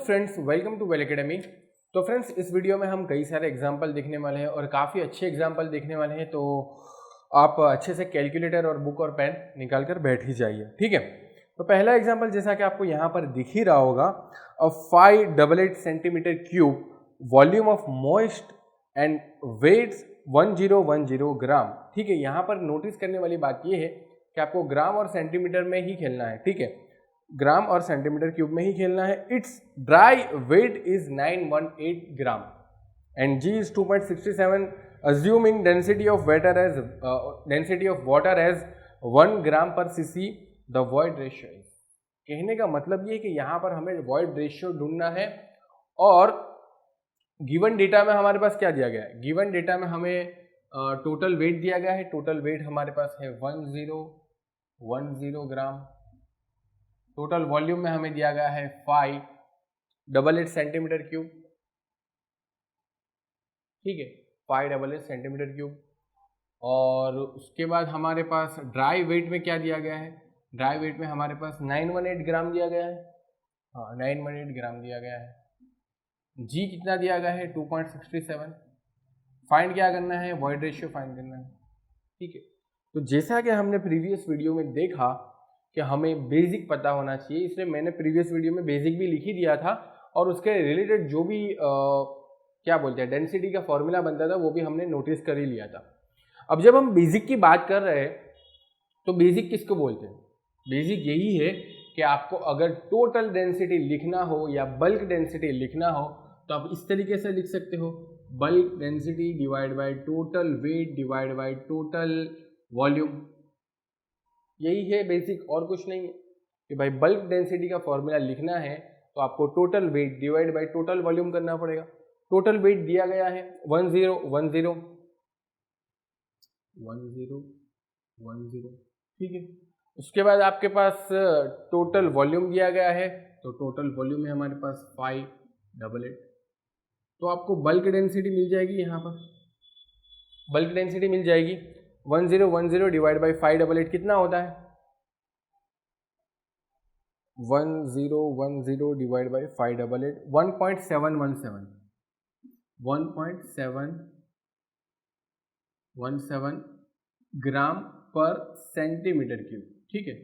Friends, welcome to Well Academy. तो friends, इस video में हम कई सारे एग्जाम्पल देखने वाले हैं और काफ़ी अच्छे एग्जाम्पल देखने वाले हैं। तो आप अच्छे से कैलकुलेटर और बुक और पेन निकाल कर बैठ ही जाइए, ठीक है। तो पहला एग्जाम्पल जैसा कि आपको यहाँ पर दिख ही रहा होगा, 588 centimetre cube volume of moist and weights 1010 gram, ठीक है। यहाँ पर नोटिस करने वाली बात यह है कि आपको ग्राम और सेंटीमीटर में ही खेलना है, ठीक है। ग्राम और सेंटीमीटर क्यूब में ही खेलना है। It's dry weight is 918 gram and G is 2.67, assuming density of water as 1 gram per CC, the void ratio is. कहने का मतलब ये है कि यहाँ पर हमें वॉइड रेशियो ढूंढना है और गिवन डेटा में हमारे पास क्या दिया गया है। गिवन डेटा में हमें टोटल वेट दिया गया है। टोटल वेट हमारे पास है 1010 ग्राम। टोटल वॉल्यूम में हमें दिया गया है 588 सेंटीमीटर क्यूब, ठीक है, 588 सेंटीमीटर क्यूब। और उसके बाद हमारे पास ड्राई वेट में क्या दिया गया है। ड्राई वेट में हमारे पास 918 ग्राम दिया गया है। हाँ, 918 ग्राम दिया गया है। जी कितना दिया गया है, 2.67। फाइंड क्या करना है, वॉइड रेशियो फाइंड करना है, ठीक है। तो जैसा कि हमने प्रीवियस वीडियो में देखा कि हमें बेसिक पता होना चाहिए, इसलिए मैंने प्रीवियस वीडियो में बेसिक भी लिख ही दिया था और उसके रिलेटेड जो भी क्या बोलते हैं डेंसिटी का फॉर्मूला बनता था वो भी हमने नोटिस कर ही लिया था। अब जब हम बेसिक की बात कर रहे हैं तो बेसिक किसको बोलते हैं। बेसिक यही है कि आपको अगर टोटल डेंसिटी लिखना हो या बल्क डेंसिटी लिखना हो तो आप इस तरीके से लिख सकते हो, bulk density divide by total weight divide by total volume. यही है बेसिक, और कुछ नहीं है कि भाई बल्क डेंसिटी का फॉर्मूला लिखना है तो आपको total weight divide by total volume करना पड़ेगा। टोटल वेट दिया गया है 1010, ठीक है। उसके बाद आपके पास टोटल वॉल्यूम दिया गया है, तो टोटल वॉल्यूम है हमारे पास 588। तो आपको बल्क डेंसिटी मिल जाएगी। यहाँ पर बल्क डेंसिटी मिल जाएगी 1010 डिवाइड बाई 588 कितना होता है, 1010 डिवाइड बाई 588 1.717 ग्राम पर सेंटीमीटर क्यूब, ठीक है।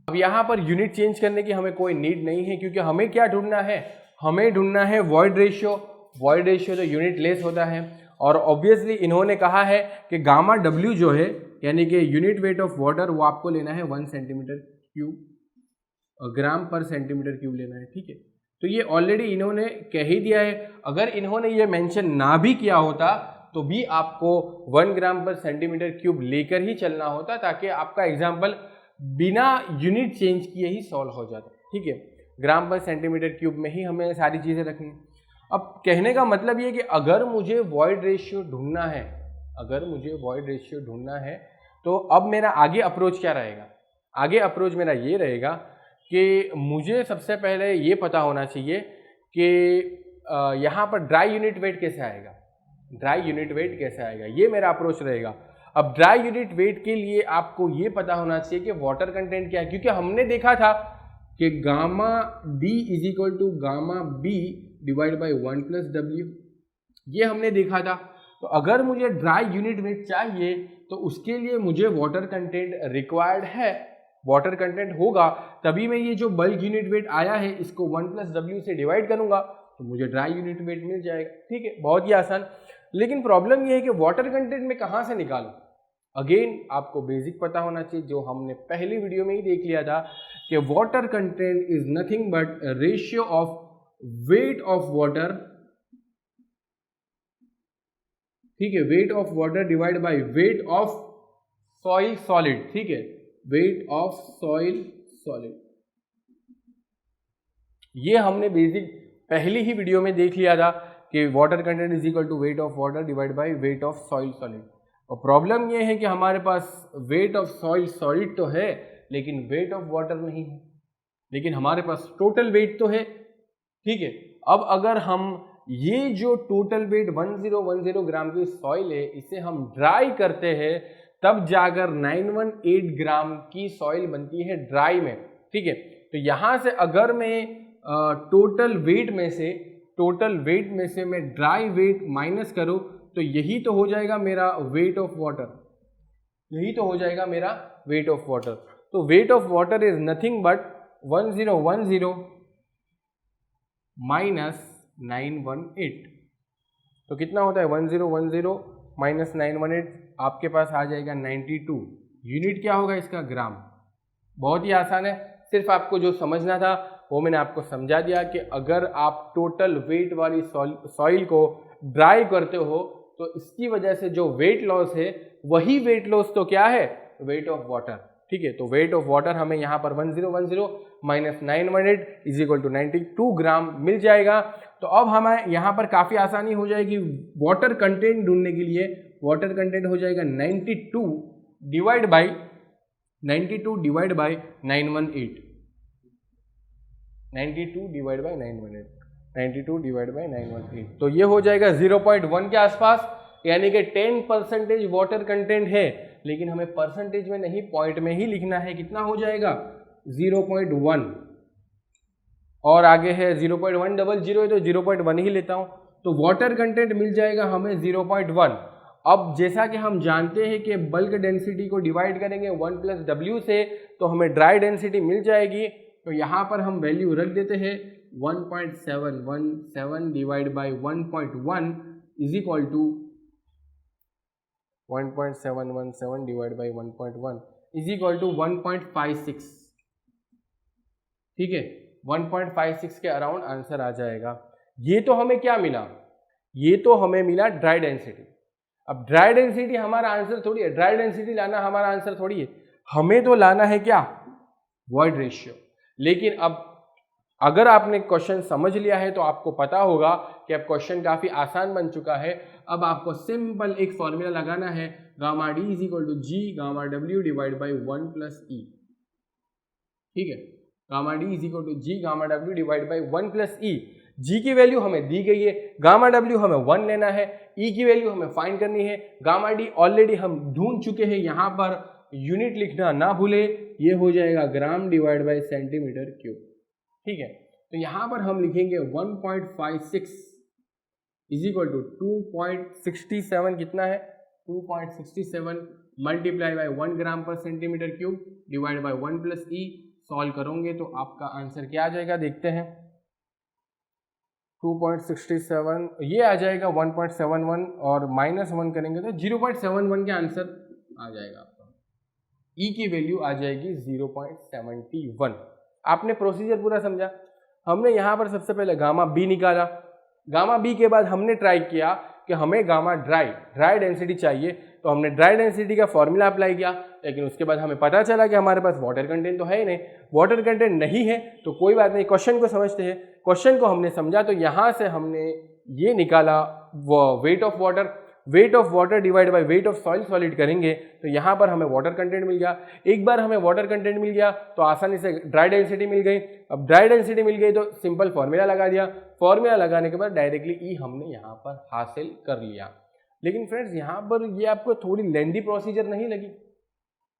अब यहाँ पर यूनिट चेंज करने की हमें कोई नीड नहीं है क्योंकि हमें क्या ढूंढना है, हमें ढूंढना है वॉइड रेशियो। वॉइड रेशियो तो यूनिट लेस होता है और ऑब्वियसली इन्होंने कहा है कि गामा डब्ल्यू जो है यानी कि यूनिट वेट ऑफ वाटर वो आपको लेना है 1 सेंटीमीटर क्यूब, ग्राम पर सेंटीमीटर क्यूब लेना है, ठीक है। तो ये ऑलरेडी इन्होंने कह ही दिया है। अगर इन्होंने ये मेंशन ना भी किया होता तो भी आपको 1 ग्राम पर सेंटीमीटर क्यूब लेकर ही चलना होता ताकि आपका एग्जाम्पल बिना यूनिट चेंज किए ही सॉल्व हो जाता, ठीक है। ग्राम पर सेंटीमीटर क्यूब में ही हमें सारी चीज़ें रखनी। अब कहने का मतलब ये कि अगर मुझे वॉइड रेशियो ढूंढना है, अगर मुझे वॉइड रेशियो ढूंढना है तो अब मेरा आगे अप्रोच क्या रहेगा। आगे अप्रोच मेरा ये रहेगा कि मुझे सबसे पहले ये पता होना चाहिए कि यहाँ पर ड्राई यूनिट वेट कैसे आएगा। ड्राई यूनिट वेट कैसे आएगा, ये मेरा अप्रोच रहेगा। अब ड्राई यूनिट वेट के लिए आपको ये पता होना चाहिए कि वाटर कंटेंट क्या है, क्योंकि हमने देखा था कि gamma D is equal to gamma B divide by 1 plus W, ये हमने देखा था। तो अगर मुझे ड्राई यूनिट वेट चाहिए तो उसके लिए मुझे वाटर कंटेंट रिक्वायर्ड है। वाटर कंटेंट होगा तभी मैं ये जो बल्क यूनिट वेट आया है इसको 1 प्लस डब्ल्यू से डिवाइड करूंगा तो मुझे ड्राई यूनिट वेट मिल जाएगा, ठीक है। बहुत ही आसान। लेकिन प्रॉब्लम ये है कि वाटर कंटेंट में कहाँ से निकालूं। अगेन आपको बेसिक पता होना चाहिए, जो हमने पहली वीडियो में ही देख लिया था कि water content is nothing but ratio of weight of water, ठीक है, wait of water divide by weight of soil solid, ठीक है, वेट ऑफ सॉइल सॉलिड। ये हमने बेसिक पहली ही वीडियो में देख लिया था कि water content is equal to weight of water divide by weight of soil solid. और प्रॉब्लम ये है कि हमारे पास वेट ऑफ सॉइल सॉलिड तो है लेकिन वेट ऑफ वाटर नहीं है, लेकिन हमारे पास टोटल वेट तो है, ठीक है। अब अगर हम ये जो टोटल वेट 1010 ग्राम की सॉइल है इसे हम ड्राई करते हैं तब जाकर 918 ग्राम की सॉइल बनती है ड्राई में, ठीक है। तो यहां से अगर मैं टोटल वेट में से मैं ड्राई वेट माइनस करूँ तो यही तो हो जाएगा मेरा वेट ऑफ वाटर, तो wait of water is nothing but 1010 minus 918। तो कितना होता है 1010 माइनस 918, आपके पास आ जाएगा 92। यूनिट क्या होगा इसका? ग्राम। बहुत ही आसान है, सिर्फ आपको जो समझना था वो मैंने आपको समझा दिया कि अगर आप टोटल वेट वाली सॉइल को ड्राई करते हो तो इसकी वजह से जो वेट लॉस है वही वेट लॉस तो क्या है? Wait of water. ठीक है, तो वेट ऑफ वाटर हमें यहाँ पर 1010 माइनस 918 इज इक्वल टू 92 ग्राम मिल जाएगा। तो अब हमें यहाँ पर काफ़ी आसानी हो जाएगी वाटर कंटेंट ढूंढने के लिए। वाटर कंटेंट हो जाएगा 92 डिवाइड बाई 918, 92 डिवाइड बाई 918, तो ये हो जाएगा 0.1 के आसपास, यानी कि 10% वाटर कंटेंट है, लेकिन हमें परसेंटेज में नहीं पॉइंट में ही लिखना है। कितना हो जाएगा? 0.1, और आगे है 0.100 है तो 0.1 ही लेता हूं, तो वाटर कंटेंट मिल जाएगा हमें 0.1। अब जैसा कि हम जानते हैं कि बल्क डेंसिटी को डिवाइड करेंगे 1 प्लस डब्ल्यू से तो हमें ड्राई डेंसिटी मिल जाएगी। तो यहाँ पर हम वैल्यू रख देते हैं 1.717 divide by 1.1 is equal to 1.717 divide by 1.1 is equal to 1.56। ठीक है, 1.56 के अराउंड आंसर आ जाएगा। ये तो हमें क्या मिला? ये तो हमें मिला ड्राई डेंसिटी। अब ड्राई डेंसिटी हमारा आंसर थोड़ी है, ड्राई डेंसिटी लाना हमारा आंसर थोड़ी है, हमें तो लाना है क्या? Void ratio. लेकिन अब अगर आपने क्वेश्चन समझ लिया है तो आपको पता होगा कि अब क्वेश्चन काफी आसान बन चुका है। अब आपको सिंपल एक फॉर्मूला लगाना है, gamma D is equal to G gamma W divide by 1 plus E. ठीक है, gamma D is equal to G gamma W divide by 1 plus E. G की वैल्यू हमें दी गई है, गामा डब्ल्यू हमें 1 लेना है, ई की वैल्यू हमें फाइंड करनी है, गामा डी ऑलरेडी हम ढूंढ चुके हैं, यहाँ पर यूनिट लिखना ना भूले, ये हो जाएगा gram divide by centimetre cube. ठीक है, तो यहाँ पर हम लिखेंगे 1.56 इज इक्वल टू 2.67, कितना है? 2.67 मल्टीप्लाई बाई 1 ग्राम पर centimetre cube divide by 1 plus E. Solve करोगे तो आपका आंसर क्या आ जाएगा? देखते हैं। 2.67 ये आ जाएगा 1.71 और -1 करेंगे तो 0.71 के आंसर आ जाएगा आपका। ई की वैल्यू आ जाएगी 0.71। आपने प्रोसीजर पूरा समझा। हमने यहाँ पर सबसे पहले गामा बी निकाला, गामा बी के बाद हमने ट्राई किया कि हमें गामा ड्राई डेंसिटी चाहिए, तो हमने ड्राई डेंसिटी का फॉर्मूला अप्लाई किया, लेकिन उसके बाद हमें पता चला कि हमारे पास वाटर कंटेंट तो है ही नहीं। वाटर कंटेंट नहीं है तो कोई बात नहीं, क्वेश्चन को समझते हैं। क्वेश्चन को हमने समझा तो यहाँ से हमने ये निकाला wait of water divide by weight of solid करेंगे तो यहाँ पर हमें वाटर कंटेंट मिल गया। एक बार हमें वाटर कंटेंट मिल गया तो आसानी से ड्राई डेंसिटी मिल गई। अब ड्राई डेंसिटी मिल गई तो सिंपल फॉर्मूला लगा दिया, फॉर्मूला लगाने के बाद डायरेक्टली ई हमने यहाँ पर हासिल कर लिया। लेकिन फ्रेंड्स यहाँ पर ये आपको थोड़ी लेंदी प्रोसीजर नहीं लगी?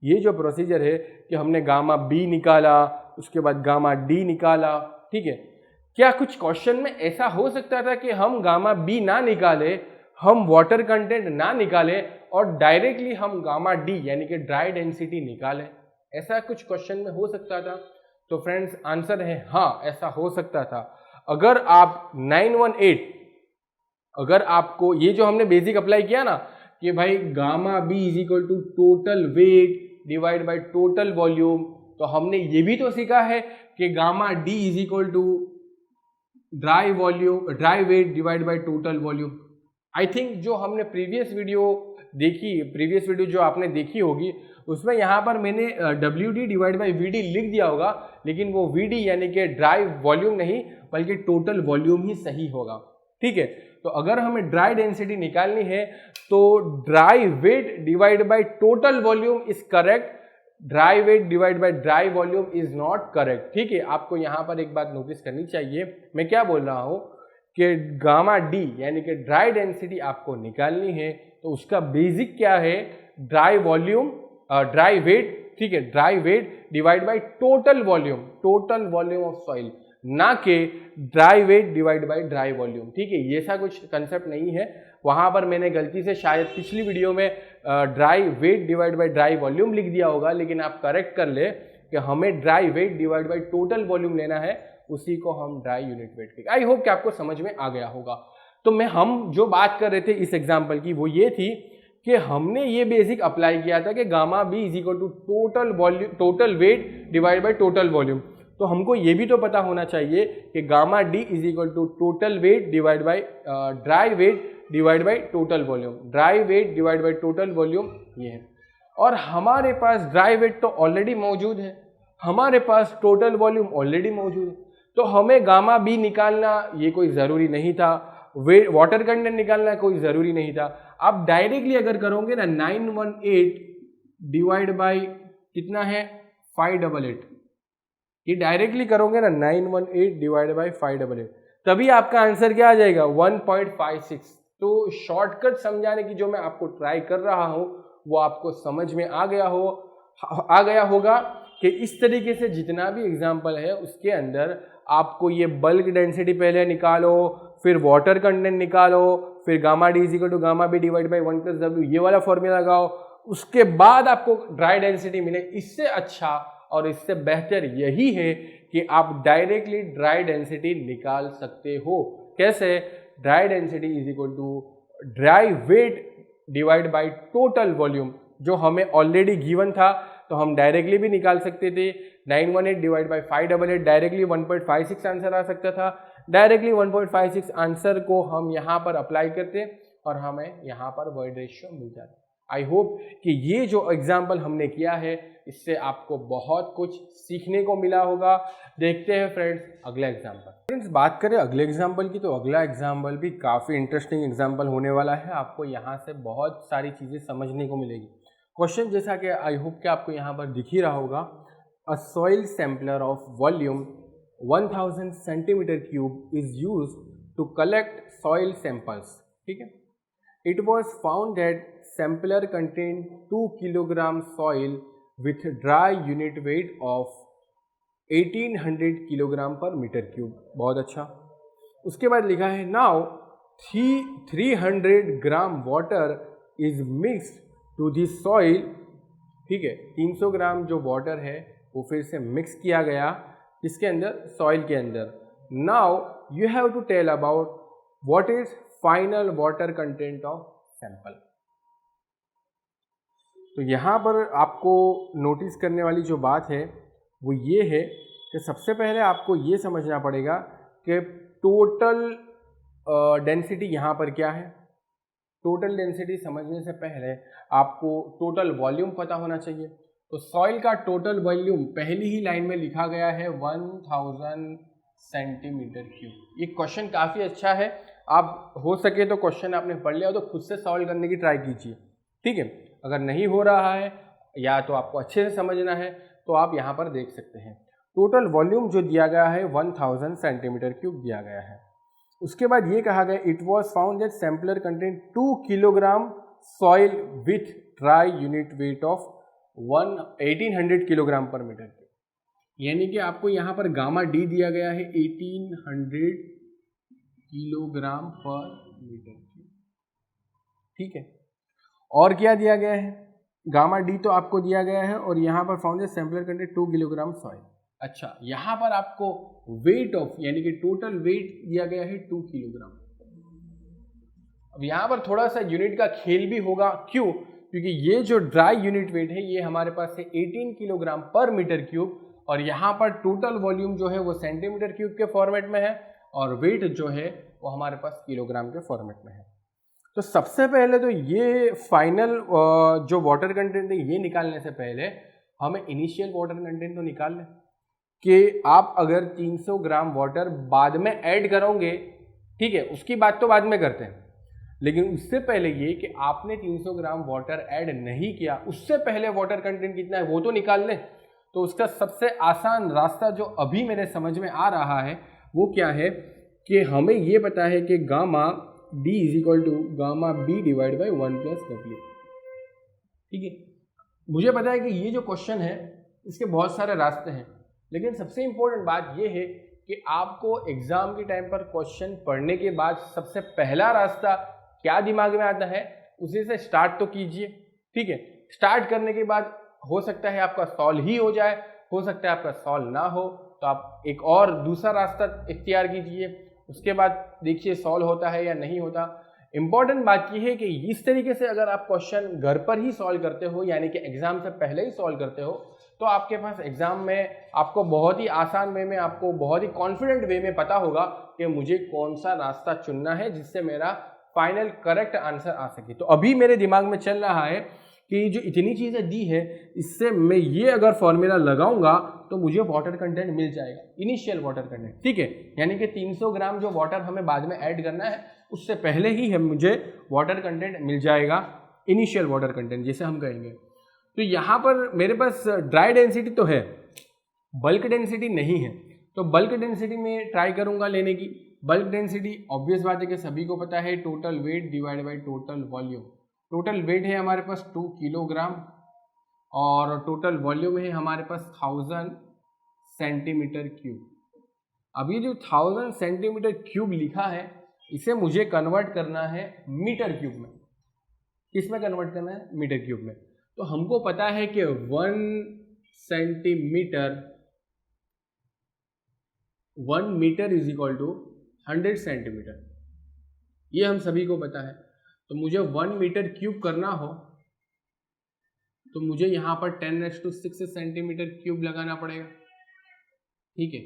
ये जो प्रोसीजर है कि हमने गामा बी निकाला, उसके बाद गामा डी निकाला, ठीक है, क्या कुछ क्वेश्चन में ऐसा हो सकता था कि हम गामा बी ना निकाले, हम वाटर कंटेंट ना निकाले और डायरेक्टली हम गामा डी यानी कि ड्राई डेंसिटी निकाले? ऐसा कुछ क्वेश्चन में हो सकता था? तो फ्रेंड्स आंसर है हाँ, ऐसा हो सकता था। अगर आप 918, अगर आपको ये जो हमने बेसिक अप्लाई किया ना कि भाई gamma B is equal to total weight divide by total volume, तो हमने ये भी तो सीखा है कि gamma D is equal to dry weight divide by total volume. I think जो हमने प्रीवियस वीडियो जो आपने देखी होगी उसमें यहाँ पर मैंने WD डिवाइड बाई VD लिख दिया होगा, लेकिन वो VD यानी कि ड्राई वॉल्यूम नहीं बल्कि टोटल वॉल्यूम ही सही होगा। ठीक है, तो अगर हमें ड्राई डेंसिटी निकालनी है तो dry weight divide by total volume is correct, dry weight divide by dry volume is not correct. ठीक है, आपको यहाँ पर एक बात नोटिस करनी चाहिए, मैं क्या बोल रहा हूँ कि गामा डी यानी कि ड्राई डेंसिटी आपको निकालनी है तो उसका बेसिक क्या है? ड्राई वेट, ठीक है, dry weight divide by total volume of soil. ना कि dry weight divide by dry volume. ठीक है, ये ऐसा कुछ कंसेप्ट नहीं है। वहां पर मैंने गलती से शायद पिछली वीडियो में dry weight divide by dry volume लिख दिया होगा, लेकिन आप करेक्ट कर ले कि हमें dry weight divide by total volume लेना है, उसी को हम ड्राई यूनिट वेट के। आई होप कि आपको समझ में आ गया होगा। तो हम जो बात कर रहे थे इस एग्जाम्पल की वो ये थी कि हमने ये बेसिक अप्लाई किया था कि gamma B is equal to total volume, total weight divide by total volume. तो हमको ये भी तो पता होना चाहिए कि gamma D is equal to total weight divide by dry weight divide by total volume. Dry weight divide by total volume ये है, और हमारे पास ड्राई वेट तो ऑलरेडी मौजूद है, हमारे पास टोटल वॉल्यूम ऑलरेडी मौजूद है, तो हमें गामा बी निकालना ये कोई ज़रूरी नहीं था, वाटर कंटेंट निकालना कोई ज़रूरी नहीं था। आप डायरेक्टली अगर करोगे ना 918 डिवाइड बाय कितना है 588, ये डायरेक्टली करोगे ना 918 डिवाइड बाय 588, तभी आपका आंसर क्या आ जाएगा 1.56। तो शॉर्टकट समझाने की जो मैं आपको ट्राई कर रहा हूँ वो आपको समझ में आ गया होगा कि इस तरीके से जितना भी एग्जाम्पल है उसके अंदर आपको ये बल्क डेंसिटी पहले निकालो, फिर वाटर कंटेंट निकालो, फिर gamma D is equal to gamma B divide by 1 + W ये वाला फॉर्मूला लगाओ, उसके बाद आपको ड्राई डेंसिटी मिले। इससे अच्छा और इससे बेहतर यही है कि आप डायरेक्टली ड्राई डेंसिटी निकाल सकते हो। कैसे? Dry density is equal to dry weight divide by total volume, जो हमें ऑलरेडी गिवन था, तो हम डायरेक्टली भी निकाल सकते थे। 918 डिवाइड बाई 588 डायरेक्टली 1.56 आंसर आ सकता था। डायरेक्टली 1.56 आंसर को हम यहाँ पर अप्लाई करते और हमें यहाँ पर वॉइड रेशियो मिल जाता। आई होप कि ये जो एग्जाम्पल हमने किया है इससे आपको बहुत कुछ सीखने को मिला होगा। देखते हैं फ्रेंड्स अगला एग्जाम्पल। फ्रेंड्स बात करें अगले एग्जाम्पल की, तो अगला एग्जाम्पल भी काफ़ी इंटरेस्टिंग एग्जाम्पल होने वाला है। आपको यहाँ से बहुत सारी चीज़ें समझने को मिलेगी। क्वेश्चन जैसा कि आई होप कि आपको यहाँ पर दिख ही रहा होगा, a soil sampler of volume 1000 centimetre cube is used to collect soil samples. ठीक है, it was found that sampler contain 2 kilogram soil with dry unit weight of 1800 kilogram per metre cube. बहुत अच्छा। उसके बाद लिखा है now 300 gram water is mixed to the soil. ठीक है, 300 ग्राम जो वाटर है वो फिर से मिक्स किया गया इसके अंदर, सॉइल के अंदर। Now you have to tell about what is final water content of sample. तो यहाँ पर आपको नोटिस करने वाली जो बात है वो ये है कि सबसे पहले आपको ये समझना पड़ेगा कि टोटल डेंसिटी यहाँ पर क्या है। टोटल डेंसिटी समझने से पहले आपको टोटल वॉल्यूम पता होना चाहिए। तो सॉइल का टोटल वॉल्यूम पहली ही लाइन में लिखा गया है 1000 सेंटीमीटर क्यूब। ये क्वेश्चन काफ़ी अच्छा है, आप हो सके तो क्वेश्चन आपने पढ़ लिया हो तो खुद से सॉल्व करने की ट्राई कीजिए। ठीक है, अगर नहीं हो रहा है या तो आपको अच्छे से समझना है तो आप यहाँ पर देख सकते हैं। टोटल वॉल्यूम जो दिया गया है 1000 सेंटीमीटर क्यूब दिया गया है। उसके बाद ये कहा गया it was found that sampler contain 2 kilogram soil with dry unit weight of 1800 kilogram per metre cube. यानी कि आपको यहाँ पर गामा डी दिया गया है 1800 किलोग्राम पर मीटर क्यूब। ठीक है, और क्या दिया गया है? गामा डी तो आपको दिया गया है और यहाँ पर found that sampler contain 2 kilogram soil. अच्छा, यहाँ पर आपको वेट ऑफ यानी कि टोटल वेट दिया गया है 2 किलोग्राम। अब यहाँ पर थोड़ा सा यूनिट का खेल भी होगा। क्यों? क्योंकि ये जो ड्राई यूनिट वेट है ये हमारे पास है 18 किलोग्राम पर मीटर क्यूब, और यहाँ पर टोटल वॉल्यूम जो है वो सेंटीमीटर क्यूब के फॉर्मेट में है और वेट जो है वो हमारे पास किलोग्राम के फॉर्मेट में है। तो सबसे पहले तो ये फाइनल जो वाटर कंटेंट है ये निकालने से पहले हमें इनिशियल वाटर कंटेंट तो निकाल लें कि आप अगर 300 ग्राम वाटर बाद में ऐड करोगे, ठीक है, उसकी बात तो बाद में करते हैं, लेकिन उससे पहले ये कि आपने 300 ग्राम वाटर ऐड नहीं किया, उससे पहले वाटर कंटेंट कितना है वो तो निकाल लें। तो उसका सबसे आसान रास्ता जो अभी मेरे समझ में आ रहा है वो क्या है कि हमें ये पता है कि gamma D is equal to gamma B divide by 1 + W। ठीक है, मुझे पता है कि ये जो क्वेश्चन है इसके बहुत सारे रास्ते हैं, लेकिन सबसे इंपॉर्टेंट बात ये है कि आपको एग्जाम के टाइम पर क्वेश्चन पढ़ने के बाद सबसे पहला रास्ता क्या दिमाग में आता है उसी से स्टार्ट तो कीजिए, ठीक है। स्टार्ट करने के बाद हो सकता है आपका सॉल्व ही हो जाए, हो सकता है आपका सॉल्व ना हो, तो आप एक और दूसरा रास्ता इख्तियार कीजिए, उसके बाद देखिए सॉल्व होता है या नहीं होता। इंपॉर्टेंट बात यह है कि इस तरीके से अगर आप क्वेश्चन घर पर ही सॉल्व करते हो, यानी कि एग्जाम से पहले ही सॉल्व करते हो, तो आपके पास एग्जाम में आपको बहुत ही आसान वे में, आपको बहुत ही कॉन्फिडेंट वे में पता होगा कि मुझे कौन सा रास्ता चुनना है जिससे मेरा फाइनल करेक्ट आंसर आ सके। तो अभी मेरे दिमाग में चल रहा है कि जो इतनी चीज़ें दी है, इससे मैं ये अगर फॉर्मूला लगाऊंगा तो मुझे वाटर कंटेंट मिल जाएगा, इनिशियल वाटर कंटेंट, ठीक है। यानी कि 300 ग्राम जो वाटर हमें बाद में ऐड करना है उससे पहले ही मुझे वाटर कंटेंट मिल जाएगा, इनिशियल वाटर कंटेंट जिसे हम कहेंगे। तो यहाँ पर मेरे पास ड्राई डेंसिटी तो है, बल्क डेंसिटी नहीं है, तो बल्क डेंसिटी में ट्राई करूँगा लेने की। बल्क डेंसिटी ऑब्वियस बात है कि सभी को पता है, total weight divide by total volume. Total wait है हमारे पास 2 किलोग्राम और टोटल वॉल्यूम है हमारे पास 1000 सेंटीमीटर क्यूब। अब ये जो 1000 सेंटीमीटर क्यूब लिखा है इसे मुझे कन्वर्ट करना है मीटर क्यूब में। किस में कन्वर्ट करना है? मीटर क्यूब में। तो हमको पता है कि 1 centimetre 1 metre is equal to 100 centimetre, ये हम सभी को पता है। तो मुझे 1 मीटर क्यूब करना हो तो मुझे यहाँ पर 10⁶ सेंटीमीटर क्यूब लगाना पड़ेगा, ठीक है।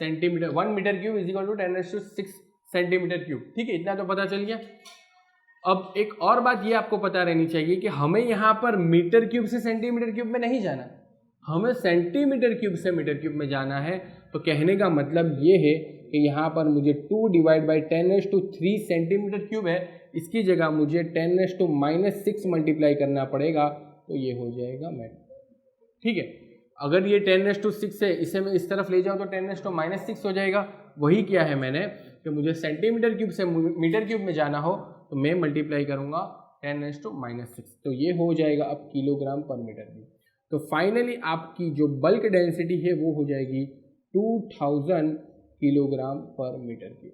Centimetre 1 metre cube is equal to 10⁶ centimetre cube, ठीक है। इतना तो पता चल गया। अब एक और बात ये आपको पता रहनी चाहिए कि हमें यहाँ पर मीटर क्यूब से सेंटीमीटर क्यूब में नहीं जाना, हमें सेंटीमीटर क्यूब से मीटर क्यूब में जाना है। तो कहने का मतलब ये है कि यहाँ पर मुझे 2 डिवाइड बाई 10⁻³ सेंटीमीटर क्यूब है, इसकी जगह मुझे 10⁻⁻6 मल्टीप्लाई करना पड़ेगा, तो ये हो जाएगा मैथ, ठीक है। अगर ये 10⁻6 है, इसे मैं इस तरफ ले जाऊँ तो 10⁻⁻6 हो जाएगा। वही किया है मैंने कि मुझे सेंटीमीटर क्यूब से मीटर क्यूब में जाना हो तो मैं मल्टीप्लाई करूँगा 10⁻⁻6, तो ये हो जाएगा अब किलोग्राम पर मीटर क्यूब। तो फाइनली आपकी जो बल्क डेंसिटी है वो हो जाएगी 2000 किलोग्राम पर मीटर क्यूब,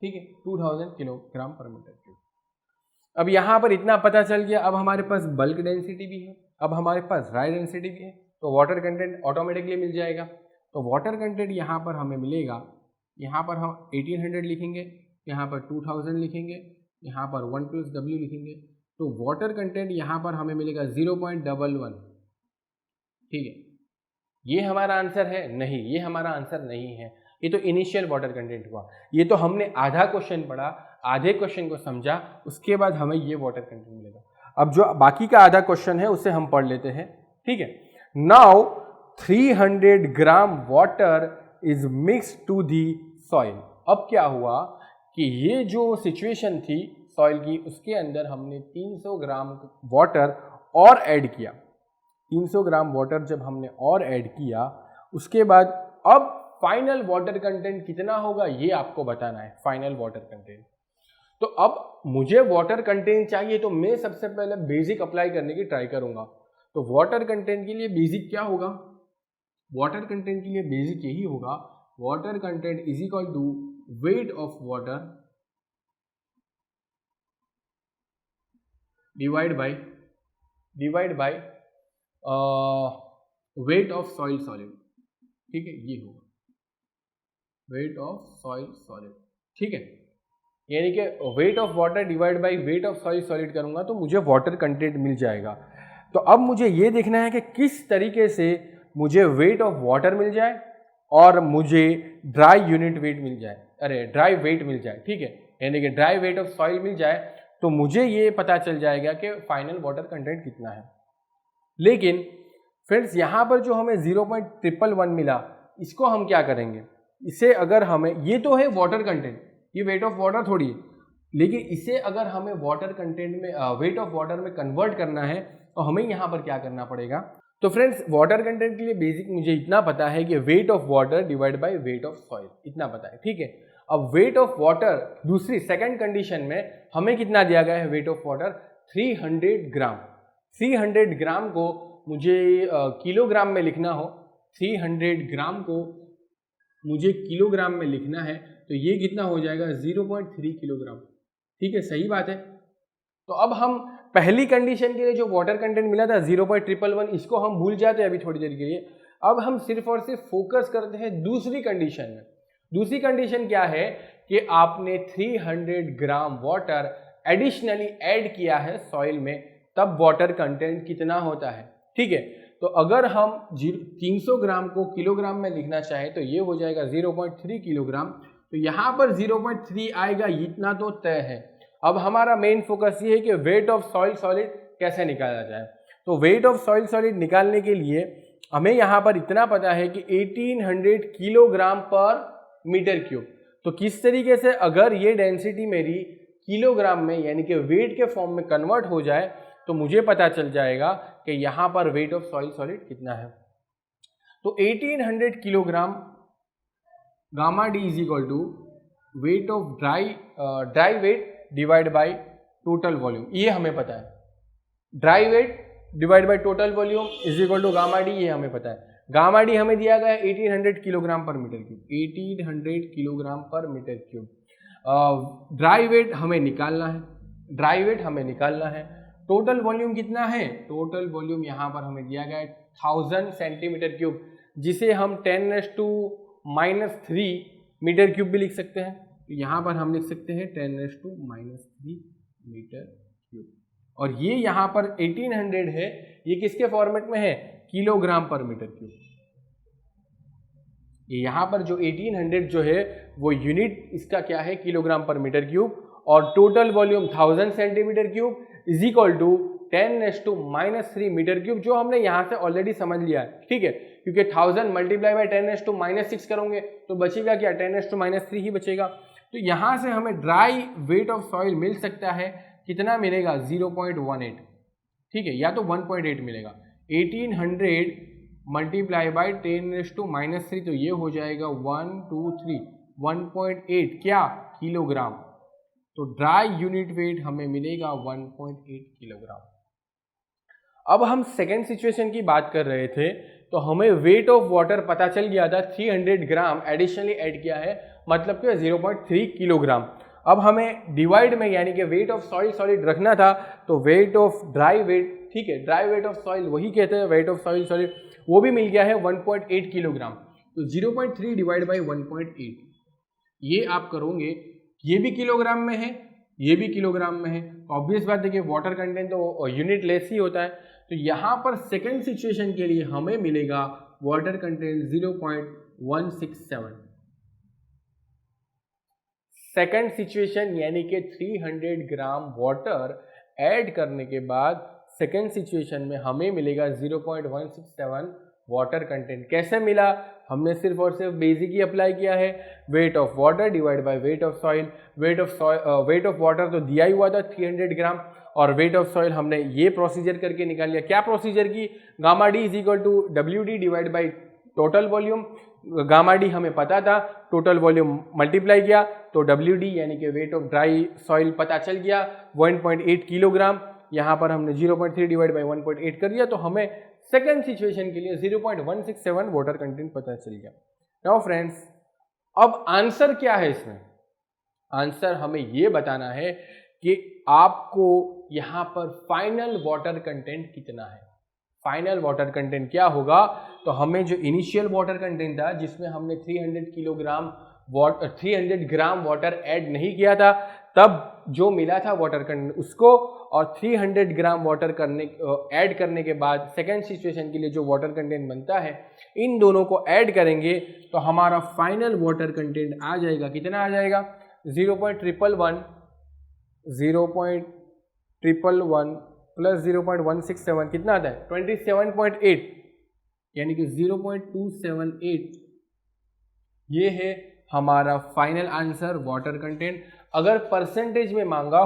ठीक है, 2000 किलोग्राम पर मीटर क्यूब। अब यहाँ पर इतना पता चल गया। अब हमारे पास बल्क डेंसिटी भी है, अब हमारे पास ड्राई डेंसिटी भी है, तो वाटर कंटेंट ऑटोमेटिकली मिल जाएगा। तो वाटर कंटेंट यहाँ पर हमें मिलेगा, यहाँ पर हम 1800 लिखेंगे, यहाँ पर 2000 लिखेंगे, यहाँ पर 1 + W लिखेंगे, तो वाटर कंटेंट यहाँ पर हमें मिलेगा 0.11, ठीक है। ये हमारा आंसर है? नहीं, ये हमारा आंसर नहीं है, ये तो इनिशियल वाटर कंटेंट हुआ। ये तो हमने आधा क्वेश्चन पढ़ा, आधे क्वेश्चन को समझा, उसके बाद हमें ये वाटर कंटेंट मिलेगा। अब जो बाकी का आधा क्वेश्चन है उसे हम पढ़ लेते हैं, ठीक है। Now 300 gram water is mixed to the soil. अब क्या हुआ कि ये जो सिचुएशन थी सॉइल की, उसके अंदर हमने 300 ग्राम वाटर और ऐड किया। 300 ग्राम वाटर जब हमने और ऐड किया, उसके बाद अब फाइनल वाटर कंटेंट कितना होगा ये आपको बताना है, फाइनल वाटर कंटेंट। तो अब मुझे वाटर कंटेंट चाहिए, तो मैं सबसे पहले बेसिक अप्लाई करने की ट्राई करूंगा। तो वाटर कंटेंट के लिए बेसिक क्या होगा? वाटर कंटेंट के लिए बेसिक यही होगा, water content is equal to weight of water divide by weight of soil solid, ठीक है, ये होगा वेट ऑफ सॉइल सॉलिड, ठीक है। यानी कि wait of water divide by weight of soil solid करूंगा तो मुझे वाटर कंटेंट मिल जाएगा। तो अब मुझे ये देखना है कि किस तरीके से मुझे वेट ऑफ वाटर मिल जाए और मुझे ड्राई यूनिट वेट मिल जाए, ड्राई वेट मिल जाए, ठीक है। यानी कि ड्राई वेट ऑफ सॉइल मिल जाए तो मुझे ये पता चल जाएगा कि फाइनल वाटर कंटेंट कितना है। लेकिन फ्रेंड्स यहाँ पर जो हमें 0.111 मिला, इसको हम क्या करेंगे? इसे अगर हमें, ये तो है वाटर कंटेंट, ये वेट ऑफ वाटर थोड़ी है, लेकिन इसे अगर हमें वाटर कंटेंट में वेट ऑफ वाटर में कन्वर्ट करना है तो हमें यहाँ पर क्या करना पड़ेगा? तो फ्रेंड्स वाटर कंटेंट के लिए बेसिक मुझे इतना पता है कि wait of water divide by weight of soil, इतना पता है, ठीक है। अब वेट ऑफ वाटर दूसरी सेकंड कंडीशन में हमें कितना दिया गया है? वेट ऑफ वाटर 300 ग्राम। 300 ग्राम को मुझे किलोग्राम में लिखना हो 300 ग्राम को मुझे किलोग्राम में लिखना है तो ये कितना हो जाएगा 0.3 किलोग्राम। ठीक है, सही बात है। तो अब हम पहली कंडीशन के लिए जो वाटर कंटेंट मिला था 0.111, इसको हम भूल जाते हैं अभी थोड़ी देर के लिए। अब हम सिर्फ और सिर्फ फोकस करते हैं दूसरी कंडीशन में। दूसरी कंडीशन क्या है कि आपने 300 ग्राम वाटर एडिशनली ऐड किया है सॉइल में, तब वाटर कंटेंट कितना होता है। ठीक है, तो अगर हम 300 ग्राम को किलोग्राम में लिखना चाहें तो ये हो जाएगा 0.3 किलोग्राम। तो यहाँ पर 0.3 आएगा, इतना तो तय है। अब हमारा मेन फोकस ये है कि वेट ऑफ सॉइल सॉलिड कैसे निकाला जाए। तो वेट ऑफ सॉइल सॉलिड निकालने के लिए हमें यहाँ पर इतना पता है कि 1800 किलोग्राम पर मीटर क्यूब। तो किस तरीके से अगर ये डेंसिटी मेरी किलोग्राम में यानी कि वेट के फॉर्म में कन्वर्ट हो जाए तो मुझे पता चल जाएगा कि यहाँ पर वेट ऑफ सॉइल सॉलिड कितना है। तो 1800 kilogram gamma D is equal to weight of dry weight divide by total volume, ये हमें पता है। Dry weight divide by total volume is equal to gamma D, ये हमें पता है। गामा डी हमें दिया गया है 1800 kilogram per metre cube, 1800 kilogram per metre cube. Dry wait हमें निकालना है, ड्राई वेट हमें निकालना है। टोटल वॉल्यूम कितना है, टोटल वॉल्यूम यहाँ पर हमें दिया गया है 1000 सेंटीमीटर क्यूब, जिसे हम 10⁻³ मीटर क्यूब भी लिख सकते हैं। तो यहाँ पर हम लिख सकते हैं 10⁻³ मीटर क्यूब। और ये यहाँ पर 1800 है, ये किसके फॉर्मेट में है, किलोग्राम पर मीटर क्यूब। ये यहाँ पर जो 1800 जो है वो यूनिट इसका क्या है, किलोग्राम पर मीटर क्यूब। और total volume 1000 centimetre cube is equal to 10⁻³ metre cube, जो हमने यहाँ से ऑलरेडी समझ लिया है। ठीक है, क्योंकि 1000 मल्टीप्लाई बाय 10⁻6 करोगे तो बचेगा क्या, 10⁻³ ही बचेगा। तो यहाँ से हमें ड्राई वेट ऑफ सॉइल मिल सकता है, कितना मिलेगा 0.18। ठीक है, या तो 1.8 मिलेगा। 1800 मल्टीप्लाई बाय 10⁻3 तो ये हो जाएगा 1.8 क्या, किलोग्राम। तो ड्राई यूनिट वेट हमें मिलेगा 1.8 किलोग्राम। अब हम सेकेंड सिचुएशन की बात कर रहे थे, तो हमें वेट ऑफ वाटर पता चल गया था 300 ग्राम एडिशनली ऐड किया है, मतलब कि 0.3 किलोग्राम। अब हमें डिवाइड में यानी कि वेट ऑफ सॉइल सॉलिड रखना था, तो वेट ऑफ ड्राई वेट, ठीक है, ड्राई वेट ऑफ सॉइल वही कहते हैं वेट ऑफ सॉइल सॉलिड, वो भी मिल गया है 1.8 किलोग्राम। तो 0.3 डिवाइड बाई 1.8 ये आप करोगे, ये भी किलोग्राम में है, ये भी किलोग्राम में है। ऑब्वियस बात है कि वाटर कंटेंट तो यूनिट लेस ही होता है। तो यहाँ पर सेकेंड सिचुएशन के लिए हमें मिलेगा वाटर कंटेंट 0.167। सेकेंड सिचुएशन यानी कि 300 ग्राम वाटर ऐड करने के बाद सेकेंड सिचुएशन में हमें मिलेगा 0.167 वाटर कंटेंट। कैसे मिला, हमने सिर्फ और सिर्फ बेसिक ही अप्लाई किया है, wait of water divide by weight of soil. Wait of water तो दिया ही हुआ था 300 ग्राम, और वेट ऑफ सॉइल हमने ये प्रोसीजर करके निकाल लिया। क्या प्रोसीजर की, gamma D is equal to WD divide by total volume. Gamma D हमें पता था, टोटल वॉल्यूम मल्टीप्लाई किया तो WD यानी कि वेट ऑफ ड्राई सॉइल पता चल गया 1.8 किलोग्राम। यहाँ पर हमने 0.3 डिवाइड बाई 1.8 कर दिया, तो हमें सेकेंड सिचुएशन के लिए 0.167 वाटर कंटेंट पता चल गया। नाउ फ्रेंड्स, अब आंसर क्या है इसमें, आंसर हमें ये बताना है कि आपको यहाँ पर फाइनल वाटर कंटेंट कितना है। फाइनल वाटर कंटेंट क्या होगा, तो हमें जो इनिशियल वाटर कंटेंट था जिसमें हमने 300 ग्राम वाटर ऐड नहीं किया था, तब जो मिला था वाटर कंटेंट उसको, और 300 ग्राम वाटर ऐड करने के बाद सेकेंड सिचुएशन के लिए जो वाटर कंटेंट बनता है, इन दोनों को ऐड करेंगे तो हमारा फाइनल वाटर कंटेंट आ जाएगा, कितना आ जाएगा 0.111 प्लस 0.167 कितना आता है 27.8, यानी कि 0.278। ये है हमारा फाइनल आंसर वाटर कंटेंट। अगर परसेंटेज में मांगा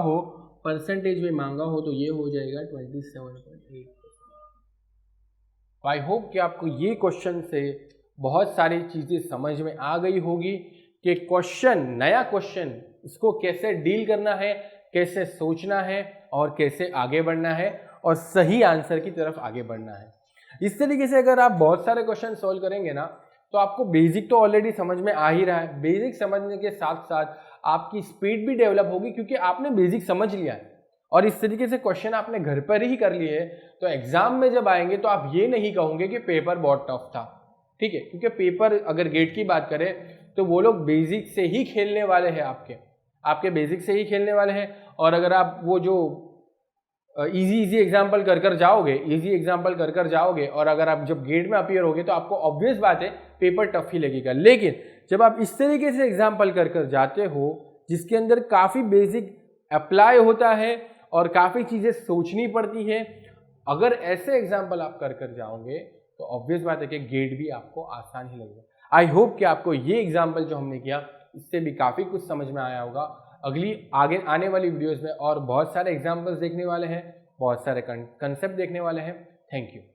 हो तो ये हो जाएगा 27.8। आई होप कि आपको ये क्वेश्चन से बहुत सारी चीज़ें समझ में आ गई होगी कि क्वेश्चन, नया क्वेश्चन, इसको कैसे डील करना है, कैसे सोचना है और कैसे आगे बढ़ना है और सही आंसर की तरफ आगे बढ़ना है। इस तरीके से अगर आप बहुत सारे क्वेश्चन सॉल्व करेंगे ना तो आपको बेसिक तो ऑलरेडी समझ में आ ही रहा है, बेसिक समझने के साथ साथ आपकी स्पीड भी डेवलप होगी क्योंकि आपने बेसिक समझ लिया है और इस तरीके से क्वेश्चन आपने घर पर ही कर लिए तो एग्जाम में जब आएंगे तो आप ये नहीं कहोगे कि पेपर बहुत टफ था, ठीक है, क्योंकि पेपर अगर गेट की बात करें तो वो लोग बेसिक से ही खेलने वाले हैं, आपके बेसिक से ही खेलने वाले हैं। और अगर आप वो जो इजी एग्जाम्पल कर जाओगे और अगर आप जब गेट में अपीयर होगे तो आपको ऑब्वियस बात है पेपर टफ ही लगेगा। लेकिन जब आप इस तरीके से एग्जाम्पल कर जाते हो जिसके अंदर काफ़ी बेसिक अप्लाई होता है और काफ़ी चीज़ें सोचनी पड़ती है, अगर ऐसे एग्जाम्पल आप कर जाओगे तो ऑब्वियस बात है कि गेट भी आपको आसान ही लगेगा। आई होप कि आपको ये एग्जाम्पल जो हमने किया इससे भी काफ़ी कुछ समझ में आया होगा। अगली आगे आने वाली वीडियोस में और बहुत सारे एग्जाम्पल्स देखने वाले हैं, बहुत सारे कंसेप्ट देखने वाले हैं। Thank you.